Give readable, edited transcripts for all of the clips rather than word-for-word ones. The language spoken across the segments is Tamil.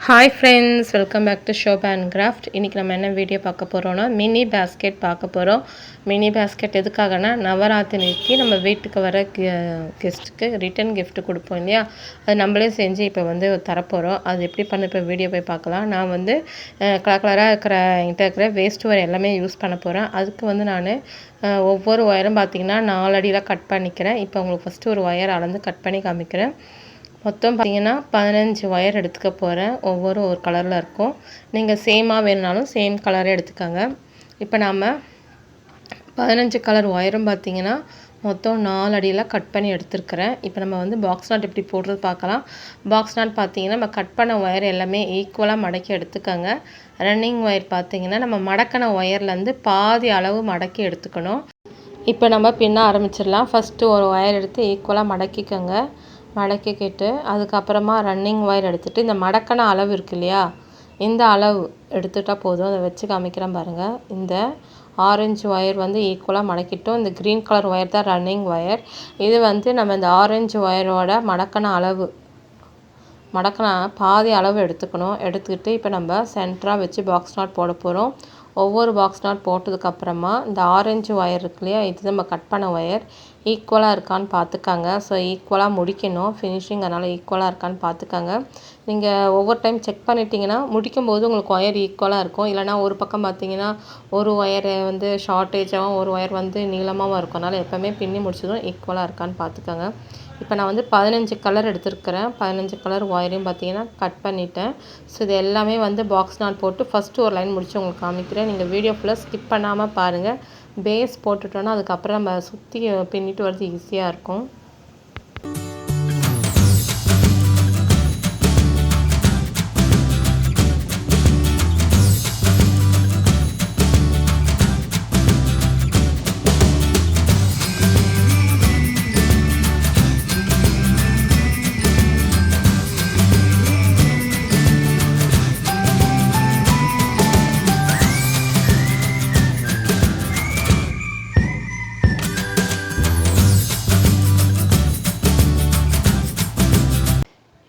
Hi friends, welcome back to Shobha and craft. இன்றைக்கி நம்ம என்ன வீடியோ பார்க்க போகிறோன்னா மினி பேஸ்கெட் பார்க்க போகிறோம். மினி பேஸ்கெட் எதுக்காகனா நவராத்திரிக்கு நம்ம வீட்டுக்கு வர கெஸ்ட்டுக்கு ரிட்டன் கிஃப்ட் கொடுப்போம் இல்லையா, அது நம்மளே செஞ்சு இப்போ தரப்போகிறோம். அது எப்படி பண்ண இப்போ வீடியோ போய் பார்க்கலாம். நான் கலர் கலராக என்கிட்ட இருக்கிற வேஸ்ட் ஒயர் எல்லாமே யூஸ் பண்ண போகிறேன். அதுக்கு நான் ஒவ்வொரு ஒயரும் பார்த்திங்கன்னா 4 அடியில் கட் பண்ணிக்கிறேன். இப்போ உங்களுக்கு ஃபஸ்ட்டு ஒரு ஒயர் அளந்து கட் பண்ணி காமிக்கிறேன். மொத்தம் பார்த்திங்கன்னா 15 ஒயர் எடுத்துக்க போகிறேன். ஒரு கலரில் இருக்கும். நீங்கள் சேமாக வேணுனாலும் சேம் கலரே எடுத்துக்கோங்க. இப்போ நாம் 15 கலர் ஒயரும் பார்த்திங்கன்னா மொத்தம் 4 அடியில் கட் பண்ணி எடுத்துருக்கிறேன். இப்போ நம்ம பாக்ஸ் நாட் எப்படி போடுறது பார்க்கலாம். பாக்ஸ் நாட் பார்த்திங்கன்னா நம்ம கட் பண்ண ஒயர் எல்லாமே ஈக்குவலாக மடக்கி எடுத்துக்கோங்க. ரன்னிங் ஒயர் பார்த்திங்கன்னா நம்ம மடக்கின ஒயர்லேருந்து பாதி அளவு மடக்கி எடுத்துக்கணும். இப்போ நம்ம பின்ன ஆரம்பிச்சிடலாம். ஃபஸ்ட்டு ஒரு ஒயர் எடுத்து ஈக்குவலாக மடக்கிக்கோங்க. மடக்கிக்கிட்டு அதுக்கப்புறமா ரன்னிங் ஒயர் எடுத்துகிட்டு இந்த மடக்கான அளவு இருக்கு இல்லையா, இந்த அளவு எடுத்துட்டால் போதும். அதை வச்சு காமிக்கிறேன் பாருங்கள். இந்த ஆரஞ்சு ஒயர் ஈக்குவலாக மடக்கிட்டோம். இந்த க்ரீன் கலர் ஒயர் தான் ரன்னிங் ஒயர். இது நம்ம இந்த ஆரஞ்சு ஒயரோட மடக்கான அளவு பாதி அளவு எடுத்துக்கணும். எடுத்துக்கிட்டு இப்போ நம்ம சென்டராக வச்சு பாக்ஸ் நாட் போட போகிறோம். ஒவ்வொரு பாக்ஸ் நாட் போட்டதுக்கப்புறமா இந்த ஆரஞ்சு ஒயர் இருக்கு இல்லையா, இது நம்ம கட் பண்ண ஒயர் ஈக்குவலாக இருக்கான்னு பார்த்துக்காங்க. ஸோ ஈக்குவலாக முடிக்கணும் ஃபினிஷிங், அதனால் ஈக்குவலாக இருக்கான்னு பார்த்துக்காங்க. நீங்கள் ஒவ்வொரு டைம் செக் பண்ணிட்டீங்கன்னா முடிக்கும் போது உங்களுக்கு ஒயர் ஈக்குவலாக இருக்கும். இல்லைனா ஒரு பக்கம் பார்த்தீங்கன்னா ஒரு ஒயர் ஷார்ட்டேஜாகவும் ஒரு ஒயர் நீளமாகவும் இருக்கும். அதனால் எப்போவுமே பின்னி முடிச்சதும் ஈக்குவலாக இருக்கான்னு பார்த்துக்காங்க. இப்போ நான் 15 கலர் எடுத்துருக்கிறேன். 15 கலர் ஒயரையும் பார்த்தீங்கன்னா கட் பண்ணிட்டேன். ஸோ இது எல்லாமே பாக்ஸ் நாட் போட்டு ஃபஸ்ட்டு ஒரு லைன் முடிச்சு உங்களுக்கு காமிக்கிறேன். நீங்கள் வீடியோ ஃபுல்லாக ஸ்கிப் பண்ணாமல் பாருங்கள். பேஸ் போட்டுட்டோன்னா அதுக்கப்புறம் நம்ம சுற்றி பின்னிட்டு வரது ஈஸியாக இருக்கும்.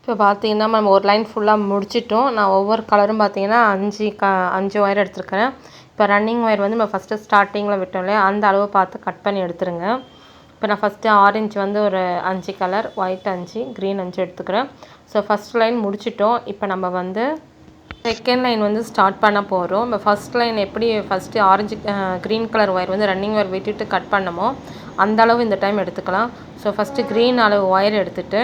இப்போ பார்த்தீங்கன்னா நம்ம ஒரு லைன் ஃபுல்லாக முடிச்சிட்டோம். நான் ஒவ்வொரு கலரும் பார்த்தீங்கன்னா 5 ஒயர் எடுத்துருக்கிறேன். இப்போ ரன்னிங் ஒயர் நம்ம ஃபஸ்ட்டு ஸ்டார்டிங்கில் விட்டோம் இல்லையா, அந்த அளவு பார்த்து கட் பண்ணி எடுத்துருங்க. இப்போ நான் ஃபஸ்ட்டு ஆரஞ்சு ஒரு 5 கலர், ஒயிட் 5, க்ரீன் 5 எடுத்துக்கிறேன். ஸோ ஃபஸ்ட் லைன் முடிச்சிட்டோம். இப்போ நம்ம செகண்ட் லைன் ஸ்டார்ட் பண்ண போகிறோம். இப்போ ஃபஸ்ட் லைன் எப்படி first orange green colour wire running wire விட்டுட்டு கட் பண்ணமோ அந்த அளவு இந்த டைம் எடுத்துக்கலாம். ஸோ ஃபஸ்ட்டு க்ரீன் அளவு ஒயர் எடுத்துகிட்டு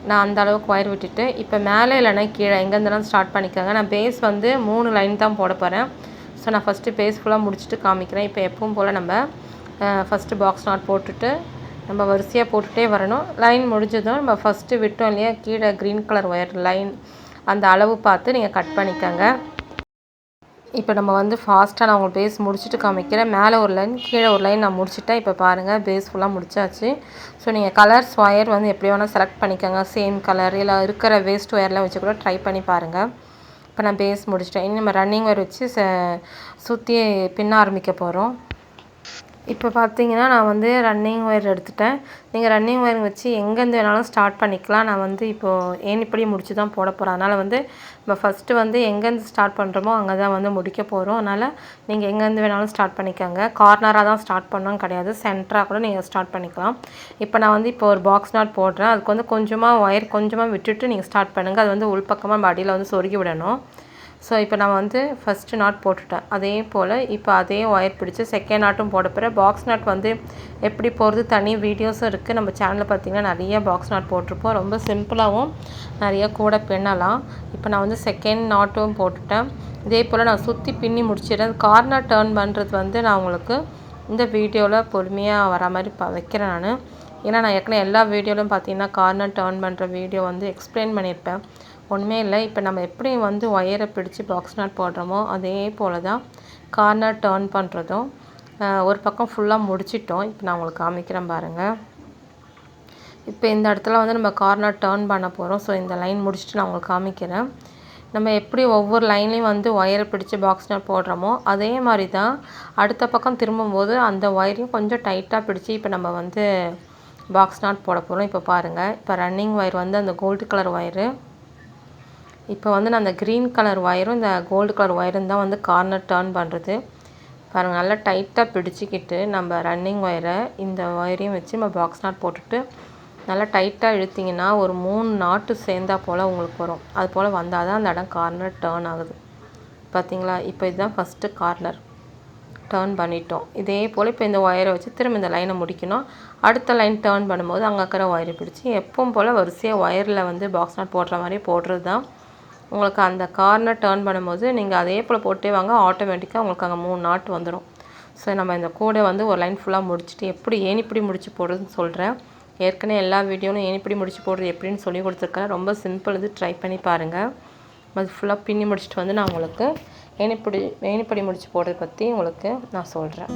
நான் அந்த அளவுக்கு ஒயர் விட்டுட்டு இப்போ மேலே இல்லைனா கீழே எங்கேருந்தாலும் ஸ்டார்ட் பண்ணிக்கோங்க. நான் பேஸ் 3 லைன் தான் போட போகிறேன். ஸோ நான் ஃபஸ்ட்டு பேஸ் ஃபுல்லாக முடிச்சுட்டு காமிக்கிறேன். இப்போ எப்பவும் போல் நம்ம ஃபஸ்ட்டு பாக்ஸ் நாட் போட்டுட்டு நம்ம வரிசையாக போட்டுகிட்டே வரணும். லைன் முடிஞ்சதும் நம்ம ஃபஸ்ட்டு விட்டோம் இல்லையா கீழே க்ரீன் கலர் ஒயர் லைன், அந்த அளவு பார்த்து நீங்கள் கட் பண்ணிக்கோங்க. இப்போ நம்ம ஃபாஸ்ட்டாக நான் உங்களுக்கு பேஸ் முடிச்சுட்டு காமிக்கிறேன். மேலே ஒரு லைன் கீழே ஒரு லைன் நான் முடிச்சுட்டேன். இப்போ பாருங்கள் பேஸ் ஃபுல்லாக முடிச்சாச்சு. ஸோ நீங்கள் கலர்ஸ் ஒயர் எப்படி வேணால் செலக்ட் பண்ணிக்கோங்க. சேம் கலர் இல்லை இருக்கிற வேஸ்ட் ஒயர்லாம் வச்சு கூட ட்ரை பண்ணி பாருங்கள். இப்போ நான் பேஸ் முடிச்சிட்டேன். இன்னும் நம்ம ரன்னிங் ஒயர் வச்சு சுற்றி பின்ன ஆரம்பிக்க போகிறோம். இப்போ பார்த்தீங்கன்னா நான் ரன்னிங் ஒயர் எடுத்துட்டேன். நீங்கள் ரன்னிங் ஒயர் வச்சு எங்கேருந்து வேணாலும் ஸ்டார்ட் பண்ணிக்கலாம். நான் இப்போது ஏணிப்படி முடிச்சு தான் போட போகிறேன். அதனால் நம்ம ஃபஸ்ட்டு எங்கேருந்து ஸ்டார்ட் பண்ணுறோமோ அங்கே தான் முடிக்க போகிறோம். அதனால் நீங்கள் எங்கேருந்து வேணாலும் ஸ்டார்ட் பண்ணிக்கோங்க. கார்னராக தான் ஸ்டார்ட் பண்ணணும் கிடையாது, சென்டராக கூட நீங்கள் ஸ்டார்ட் பண்ணிக்கலாம். இப்போ நான் இப்போ ஒரு பாக்ஸ் நாட் போடுறேன். அதுக்கு கொஞ்சமாக ஒயர் கொஞ்சமாக விட்டுட்டு நீங்கள் ஸ்டார்ட் பண்ணுங்கள். அது உள்பக்கமாக நம்ம அடியில் சொருகி விடணும். ஸோ இப்போ நான் ஃபஸ்ட்டு நாட் போட்டுட்டேன். அதே போல் இப்போ அதே ஒயர் பிடிச்சி செகண்ட் நாட்டும் போட போகிறேன். பாக்ஸ் நாட் எப்படி போகிறது தனி வீடியோஸும் இருக்குது. நம்ம சேனலில் பார்த்திங்கன்னா நிறைய பாக்ஸ் நாட் போட்டிருப்போம். ரொம்ப சிம்பிளாகவும் நிறைய கூட பின்னலாம். இப்போ நான் செகண்ட் நாட்டும் போட்டுட்டேன். இதே போல் நான் சுற்றி பின்னி முடிச்சிடுறேன். கார்னர் டர்ன் பண்ணுறது நான் உங்களுக்கு இந்த வீடியோவில் பொறுமையாக வர மாதிரி வைக்கிறேன் நான். ஏன்னா நான் ஏற்கனவே எல்லா வீடியோலையும் பார்த்திங்கன்னா கார்னர் டர்ன் பண்ணுற வீடியோ எக்ஸ்பிளைன் பண்ணியிருப்பேன். ஒன்றுமே இல்லை. இப்போ நம்ம எப்படி ஒயரை பிடிச்சி பாக்ஸ் நாட் போடுறோமோ அதே போல் தான் கார்னர் டர்ன் பண்ணுறதும். ஒரு பக்கம் ஃபுல்லாக முடிச்சிட்டோம். இப்போ நான் உங்களுக்கு காமிக்கிறேன் பாருங்கள். இப்போ இந்த இடத்துல நம்ம கார்னர் டர்ன் பண்ண போகிறோம். ஸோ இந்த லைன் முடிச்சுட்டு நான் உங்களுக்கு காமிக்கிறேன். நம்ம எப்படி ஒவ்வொரு லைன்லேயும் ஒயரை பிடிச்சி பாக்ஸ் நாட் போடுறோமோ அதே மாதிரி தான் அடுத்த பக்கம் திரும்பும்போது அந்த ஒயரையும் கொஞ்சம் டைட்டாக பிடிச்சி இப்போ நம்ம பாக்ஸ் நாட் போட போகிறோம். இப்போ பாருங்கள், இப்போ ரன்னிங் ஒயர் அந்த கோல்டு கலர் ஒயரு இப்போ வந்து நான் அந்த க்ரீன் கலர் ஒயரும் இந்த கோல்டு கலர் ஒயரும் தான் வந்து கார்னர் டர்ன் பண்ணுறது. பாருங்கள், நல்லா டைட்டாக பிடிச்சிக்கிட்டு நம்ம ரன்னிங் ஒயரை இந்த ஒயரையும் வச்சு நம்ம பாக்ஸ் நாட் போட்டுட்டு நல்லா டைட்டாக இழுத்திங்கன்னா ஒரு 3 நாட்டு சேர்ந்தா போல் உங்களுக்கு வரும். அது போல் வந்தால் தான் அந்த இடம் கார்னர் டர்ன் ஆகுது. பார்த்தீங்களா? இப்போ இதுதான் ஃபஸ்ட்டு கார்னர் டர்ன் பண்ணிட்டோம். இதே போல் இப்போ இந்த ஒயரை வச்சு திரும்ப இந்த லைனை முடிக்கணும். அடுத்த லைன் டர்ன் பண்ணும்போது அங்கே இருக்கிற ஒயரை பிடிச்சி எப்பவும் போல் வரிசையாக ஒயரில் வந்து பாக்ஸ் நாட் போடுற மாதிரி போடுறது தான். உங்களுக்கு அந்த கார்னர் டர்ன் பண்ணும்போது நீங்கள் அதே போல் போட்டே வாங்க, ஆட்டோமேட்டிக்காக உங்களுக்கு அங்கே 3 நாட்டு வந்துடும். ஸோ நம்ம இந்த கூடை வந்து ஒரு லைன் ஃபுல்லாக முடிச்சுட்டு எப்படி ஏணிப்படி முடிச்சு போடுறதுன்னு சொல்கிறேன். ஏற்கனவே எல்லா வீடியோவும் ஏணிப்படி முடிச்சு போடுறது எப்படின்னு சொல்லி கொடுத்துருக்கேன். ரொம்ப சிம்பிள், இது ட்ரை பண்ணி பாருங்கள். அது ஃபுல்லாக பின்னி முடிச்சுட்டு வந்து நான் உங்களுக்கு ஏணிப்படி முடிச்சு போடுறதை பற்றி உங்களுக்கு நான் சொல்கிறேன்.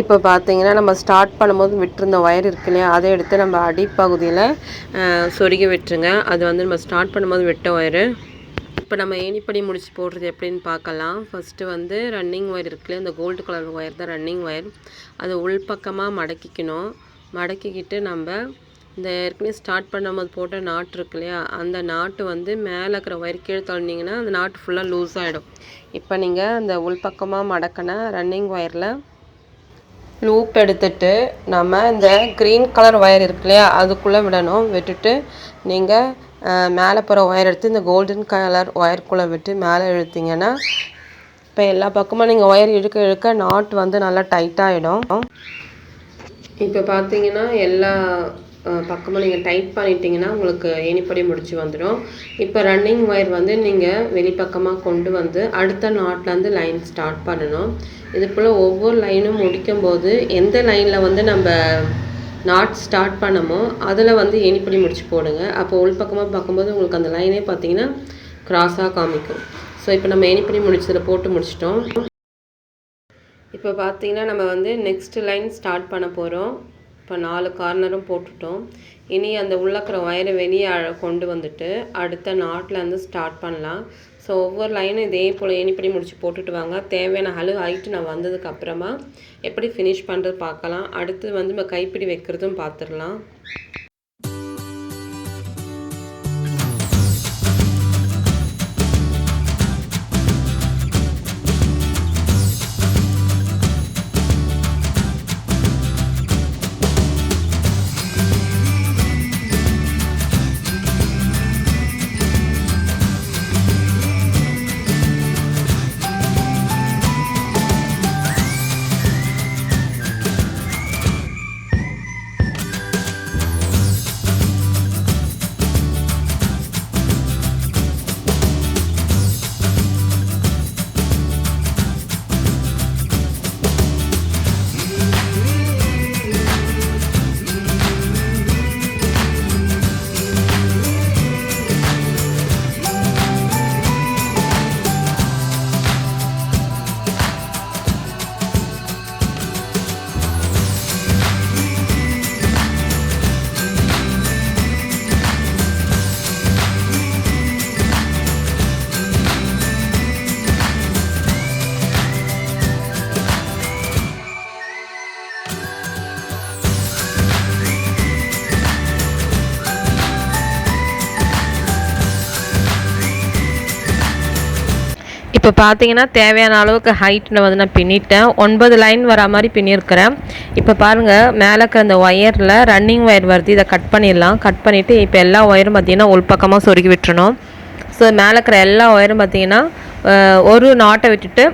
இப்போ பார்த்தீங்கன்னா நம்ம ஸ்டார்ட் பண்ணும்போது விட்டுருந்த ஒயர் இருக்கு இல்லையா, அதை எடுத்து நம்ம அடிப்பகுதியில் சொருகி விட்டுருங்க. அது வந்து நம்ம ஸ்டார்ட் பண்ணும்போது விட்ட ஒயரு. இப்போ நம்ம ஏணிப்படி முடிச்சு போடுறது எப்படின்னு பார்க்கலாம். ஃபஸ்ட்டு வந்து ரன்னிங் ஒயர் இருக்குல்லையா, இந்த கோல்டு கலர் ஒயர் தான் ரன்னிங் ஒயர். அதை உள்பக்கமாக மடக்கிக்கணும். மடக்கிக்கிட்டு நம்ம இந்த ஏற்கனவே ஸ்டார்ட் பண்ணும்போது போட்ட நாட்டு இருக்கு இல்லையா, அந்த நாட்டு வந்து மேலே இருக்கிற ஒயர் கீழே தள்ளினீங்கன்னா அந்த நாட்டு ஃபுல்லாக லூஸ் ஆகிடும். இப்போ நீங்கள் அந்த உள்பக்கமாக மடக்கின ரன்னிங் ஒயரில் லூப் எடுத்துட்டு நம்ம இந்த க்ரீன் கலர் ஒயர் இருக்கு இல்லையா, அதுக்குள்ளே விடணும். விட்டுட்டு நீங்கள் மேலே போகிற ஒயர் எடுத்து இந்த கோல்டன் கலர் ஒயருக்குள்ளே விட்டு மேலே இழுத்திங்கன்னா இப்போ எல்லா பக்கமும் நீங்கள் ஒயர் இழுக்க இழுக்க நாட் வந்து நல்லா டைட்டாகிடும். இப்போ பார்த்தீங்கன்னா எல்லா பக்கமும் நீங்கள் டைட் பண்ணிட்டீங்கன்னா உங்களுக்கு ஏணிப்படி முடிச்சு வந்துடும். இப்போ ரன்னிங் ஒயர் வந்து நீங்கள் வெளிப்பக்கமாக கொண்டு வந்து அடுத்த நாட்லேருந்து லைன் ஸ்டார்ட் பண்ணணும். இது போல் ஒவ்வொரு லைனும் முடிக்கும்போது எந்த லைனில் வந்து நம்ம நாட் ஸ்டார்ட் பண்ணமோ அதில் வந்து ஏணிப்படி முடிச்சு போடுங்க. அப்போ உள்பக்கமாக பார்க்கும்போது உங்களுக்கு அந்த லைனே பார்த்தீங்கன்னா கிராஸாக காமிக்கும். ஸோ இப்போ நம்ம ஏணிப்படி முடிச்சதில் போட்டு முடிச்சிட்டோம். இப்போ பார்த்தீங்கன்னா நம்ம வந்து நெக்ஸ்ட் லைன் ஸ்டார்ட் பண்ண போகிறோம். இப்போ 4 கார்னரும் போட்டுட்டோம். இனி அந்த உள்ளக்கிற ஒயரை வெளியே கொண்டு வந்துட்டு அடுத்த நாட்லேருந்து ஸ்டார்ட் பண்ணலாம். ஸோ ஒவ்வொரு லைனும் இதே போல் ஏணிப்படி முடிச்சு போட்டுட்டு வாங்க. தேவையான ஹைட்டு நான் வந்ததுக்கப்புறமா எப்படி ஃபினிஷ் பண்ணுறது பார்க்கலாம். அடுத்து வந்து நம்ம கைப்பிடி வைக்கிறதும் பார்த்துடலாம். இப்போ பார்த்தீங்கன்னா தேவையான அளவுக்கு ஹைட்டில் வந்து நான் பின்னிட்டேன். 9 லைன் வரா மாதிரி பின்னிருக்கிறேன். இப்போ பாருங்கள், மேலே இருக்கிற அந்த ஒயரில் ரன்னிங் ஒயர் வருது. இதை கட் பண்ணிடலாம். கட் பண்ணிவிட்டு இப்போ எல்லா ஒயரும் பார்த்திங்கன்னா உள்பக்கமாக சொருகி விட்டுறணும். ஸோ மேலே இருக்கிற எல்லா ஒயரும் பார்த்திங்கன்னா ஒரு நாட்டை விட்டுட்டு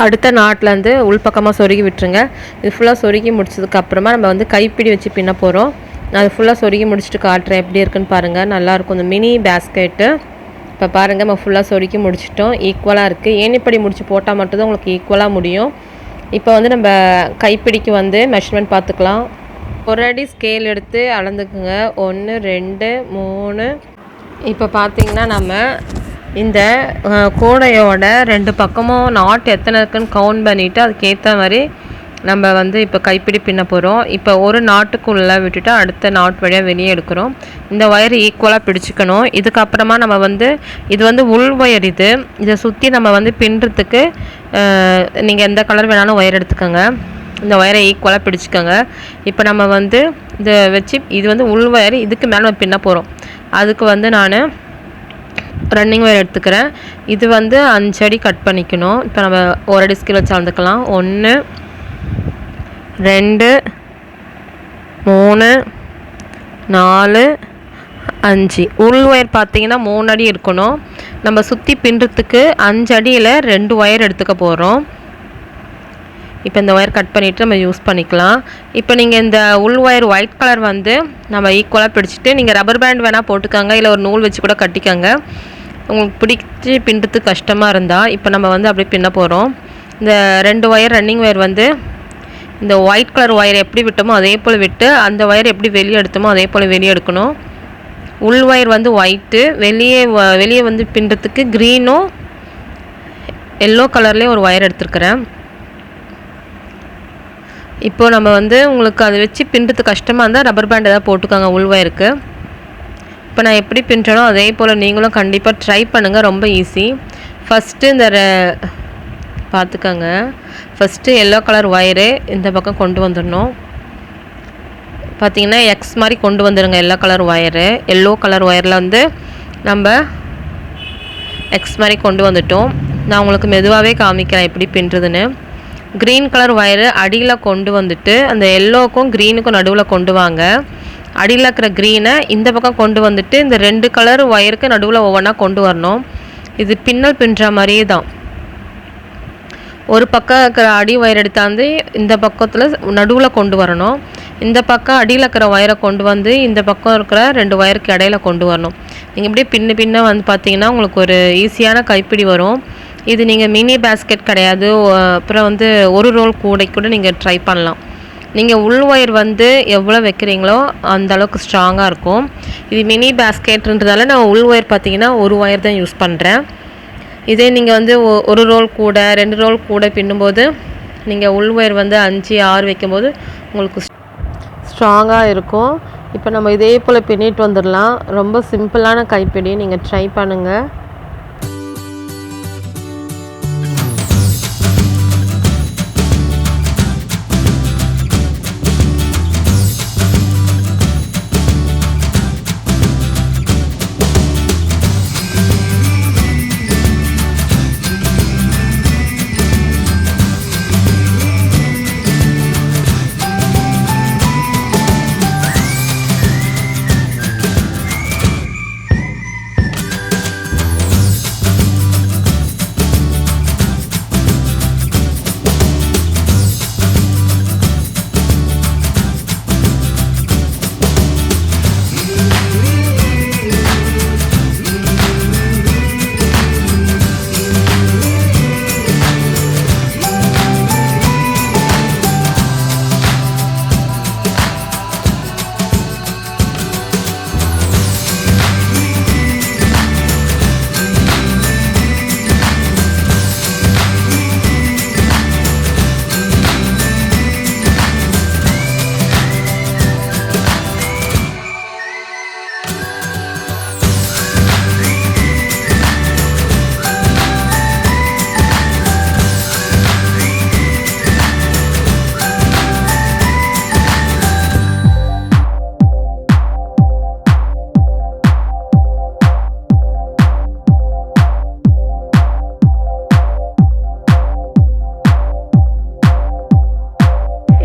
அடுத்த நாட்லேருந்து உள்பக்கமாக சொருகி விட்டுருங்க. இது ஃபுல்லாக சொருகி முடிச்சதுக்கப்புறமா நம்ம வந்து கைப்பிடி வச்சு பின்ன போகிறோம். அது ஃபுல்லாக சொருகி முடிச்சுட்டு காட்டுறேன் எப்படி இருக்குன்னு பாருங்கள். நல்லாயிருக்கும் இந்த மினி பேஸ்கெட்டு. இப்போ பாருங்கள் நம்ம ஃபுல்லாக சொருக்கி முடிச்சிட்டோம். ஈக்குவலாக இருக்குது. ஏணிப்படி முடிச்சு போட்டால் மட்டும்தான் உங்களுக்கு ஈக்குவலாக முடியும். இப்போ வந்து நம்ம கைப்பிடிக்கு வந்து மெஷர்மெண்ட் பார்த்துக்கலாம். ஒரு அடி ஸ்கேல் எடுத்து அளந்துக்குங்க. 1 2 3. இப்போ பார்த்திங்கன்னா நம்ம இந்த கூடையோட 2 பக்கமும் நாட் எத்தனை இருக்குன்னு கவுண்ட் பண்ணிவிட்டு அதுக்கேற்ற மாதிரி நம்ம வந்து இப்போ கைப்பிடி பின்ன போகிறோம். இப்போ ஒரு நாட்டுக்குள்ளே விட்டுட்டு அடுத்த நாட் வழியாக வெளியே எடுக்கிறோம். இந்த ஒயர் ஈக்குவலாக பிடிச்சிக்கணும். இதுக்கப்புறமா நம்ம வந்து இது வந்து உள் ஒயர். இதை சுற்றி நம்ம வந்து பின்னுறதுக்கு நீங்கள் எந்த கலர் வேணாலும் ஒயர் எடுத்துக்கோங்க. இந்த ஒயரை ஈக்குவலாக பிடிச்சிக்கோங்க. இப்போ நம்ம வந்து இதை வச்சு இது வந்து உள் ஒயர், இதுக்கு மேலே நம்ம பின்ன போகிறோம். அதுக்கு வந்து நான் ரன்னிங் ஒயர் எடுத்துக்கிறேன். இது வந்து 5 அடி கட் பண்ணிக்கணும். இப்போ நம்ம ஒரு அடி ஸ்கேல் வச்சு அளந்துக்கலாம். 1 2 3 4 5. உள் ஒயர் பார்த்திங்கன்னா 3 அடி இருக்கணும். நம்ம சுற்றி பின்னுறதுக்கு 5 அடியில் 2 ஒயர் எடுத்துக்க போகிறோம். இப்போ இந்த ஒயர் கட் பண்ணிவிட்டு நம்ம யூஸ் பண்ணிக்கலாம். இப்போ நீங்கள் இந்த உள் ஒயர் ஒயிட் கலர் வந்து நம்ம ஈக்குவலாக பிடிச்சிட்டு நீங்கள் ரப்பர் பேண்ட் வேணால் போட்டுக்கோங்க, இல்லை ஒரு நூல் வச்சு கூட கட்டிக்கோங்க. உங்களுக்கு பிடிச்சி பின்னுறதுக்கு கஷ்டமாக இருந்தால் இப்போ நம்ம வந்து அப்படியே பின்ன போகிறோம். இந்த 2 ஒயர் ரன்னிங் ஒயர் வந்து இந்த ஒயிட் கலர் ஒயர் எப்படி விட்டோமோ அதே போல் விட்டு அந்த ஒயர் எப்படி வெளியே எடுத்தோமோ அதே போல் வெளியே எடுக்கணும். உள் ஒயர் வந்து ஒயிட்டு, வெளியே வந்து பின்னுறதுக்கு க்ரீனும் எல்லோ கலர்லேயும் ஒரு ஒயர் எடுத்துருக்கிறேன். இப்போது நம்ம வந்து உங்களுக்கு அதை வச்சு பின்னுறதுக்கு கஷ்டமாக இருந்தால் ரப்பர் பேண்ட் எதாவது போட்டுக்கோங்க உள் ஒயருக்கு. இப்போ நான் எப்படி பின்னுறனோ அதே போல் நீங்களும் கண்டிப்பாக ட்ரை பண்ணுங்கள். ரொம்ப ஈஸி. ஃபஸ்ட்டு இந்த பார்த்துக்கோங்க. ஃபஸ்ட்டு எல்லோ கலர் ஒயரு இந்த பக்கம் கொண்டு வந்துடணும். பார்த்திங்கன்னா எக்ஸ் மாதிரி கொண்டு வந்துடுங்க. எல்லோ கலர் ஒயரில் வந்து நம்ம எக்ஸ் மாதிரி கொண்டு வந்துட்டோம். நான் உங்களுக்கு மெதுவாகவே காமிக்கிறேன் எப்படி பின்னுறதுன்னு. க்ரீன் கலர் ஒயரு அடியில் கொண்டு வந்துட்டு அந்த எல்லோவுக்கும் க்ரீனுக்கும் நடுவில் கொண்டு வாங்க. அடியில் இருக்கிற க்ரீனை இந்த பக்கம் கொண்டு வந்துட்டு இந்த 2 கலர் ஒயருக்கு நடுவில் ஒவ்வொன்றா கொண்டு வரணும். இது பின்னல் பின்னுற மாதிரியே தான். ஒரு பக்கம் இருக்கிற அடி ஒயர் எடுத்தாந்து இந்த பக்கத்தில் நடுவில் கொண்டு வரணும். இந்த பக்கம் அடியில் இருக்கிற ஒயரை கொண்டு வந்து இந்த பக்கம் இருக்கிற 2 ஒயருக்கு இடையில கொண்டு வரணும். நீங்கள் இப்படியே பின்ன வந்து பார்த்தீங்கன்னா உங்களுக்கு ஒரு ஈஸியான கைப்பிடி வரும். இது நீங்கள் மினி பேஸ்கெட் கிடையாது. அப்புறம் வந்து ஒரு ரோல் கூடை கூட நீங்கள் ட்ரை பண்ணலாம். நீங்கள் உள் ஒயர் வந்து எவ்வளோ வைக்கிறீங்களோ அந்த அளவுக்கு ஸ்ட்ராங்காக இருக்கும். இது மினி பேஸ்கெட்ன்றதால நான் உள் ஒயர் பார்த்தீங்கன்னா ஒரு ஒயர் தான் யூஸ் பண்ணுறேன். இதே நீங்கள் வந்து ஒரு ரோல் கூட 2 ரோல் கூட பின்னும்போது நீங்கள் உள் ஒயர் வந்து 5 6 வைக்கும்போது உங்களுக்கு ஸ்ட்ராங்காக இருக்கும். இப்போ நம்ம இதே போல் பின்னிட்டு வந்துடலாம். ரொம்ப சிம்பிளான கைப்பிடி, நீங்கள் ட்ரை பண்ணுங்கள்.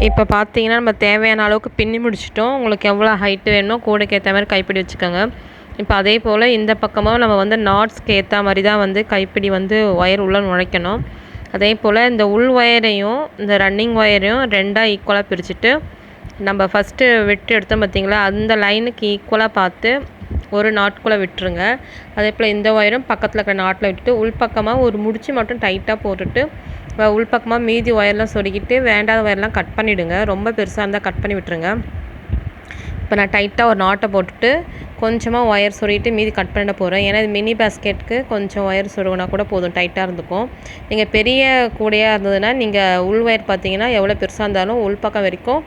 இப்போ பார்த்தீங்கன்னா நம்ம தேவையான அளவுக்கு பின்னி முடிச்சிட்டோம். உங்களுக்கு எவ்வளோ ஹைட்டு வேணுமோ கூடைக்கு ஏற்ற மாதிரி கைப்பிடி வச்சுக்கோங்க. இப்போ அதே போல் இந்த பக்கமாக நம்ம வந்து நாட்ஸ்க்கு ஏற்ற மாதிரி தான் வந்து கைப்பிடி வந்து ஒயர் உள்ளே நுழைக்கணும். அதே போல் இந்த உள் ஒயரையும் இந்த ரன்னிங் ஒயரையும் 2ஆக ஈக்குவலாக பிரிச்சுட்டு நம்ம ஃபஸ்ட்டு விட்டு எடுத்தோம் பார்த்திங்களா, அந்த லைனுக்கு ஈக்குவலாக பார்த்து ஒரு நாட்குள்ளே விட்டுருங்க. அதே போல் இந்த ஒயரும் பக்கத்தில் இருக்கிற நாட்டில் விட்டுட்டு உள்பக்கமாக ஒரு முடிச்சு மட்டும் டைட்டாக போட்டுட்டு உள்பக்கமாக மீதி ஒயர்லாம் சொருகிட்டு வேண்டாத ஒயர்லாம் கட் பண்ணிவிடுங்க. ரொம்ப பெருசாக இருந்தால் கட் பண்ணி விட்டுருங்க. இப்போ நான் டைட்டாக ஒரு நாட்டை போட்டுட்டு கொஞ்சமாக ஒயர் சொருகிட்டு மீதி கட் பண்ண போகிறேன். ஏன்னா இது மினி பேஸ்கெட்டுக்கு கொஞ்சம் ஒயர் சொருகினா கூட போதும், டைட்டாக இருந்துக்கும். நீங்கள் பெரிய கூடையாக இருந்ததுன்னா நீங்கள் உள் ஒயர் பார்த்தீங்கன்னா எவ்வளோ பெருசாக இருந்தாலும் உள்பக்கம் வரைக்கும்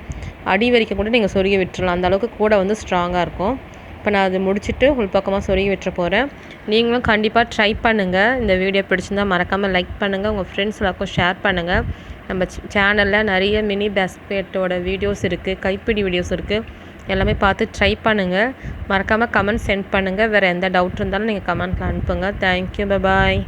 அடி வரைக்கும் கூட நீங்கள் சொருகி விட்டுறலாம். அந்தளவுக்கு கூடை வந்து ஸ்ட்ராங்காக இருக்கும். இப்போ நான் அது முடிச்சுட்டு உள்பக்கமாக சொருகி விட்டுற போகிறேன். நீங்களும் கண்டிப்பாக ட்ரை பண்ணுங்கள். இந்த வீடியோ பிடிச்சிருந்தால் மறக்காமல் லைக் பண்ணுங்கள், உங்கள் ஃப்ரெண்ட்ஸ் எல்லாருக்கும் ஷேர் பண்ணுங்கள். நம்ம சேனலில் நிறைய மினி பேஸ்கெட்டோட வீடியோஸ் இருக்குது, கைப்பிடி வீடியோஸ் இருக்குது. எல்லாமே பார்த்து ட்ரை பண்ணுங்கள். மறக்காமல் கமெண்ட் சென்ட் பண்ணுங்கள். வேறு எந்த டவுட் இருந்தாலும் நீங்கள் கமெண்ட்டில் அனுப்புங்க. தேங்க்யூ, பாய்.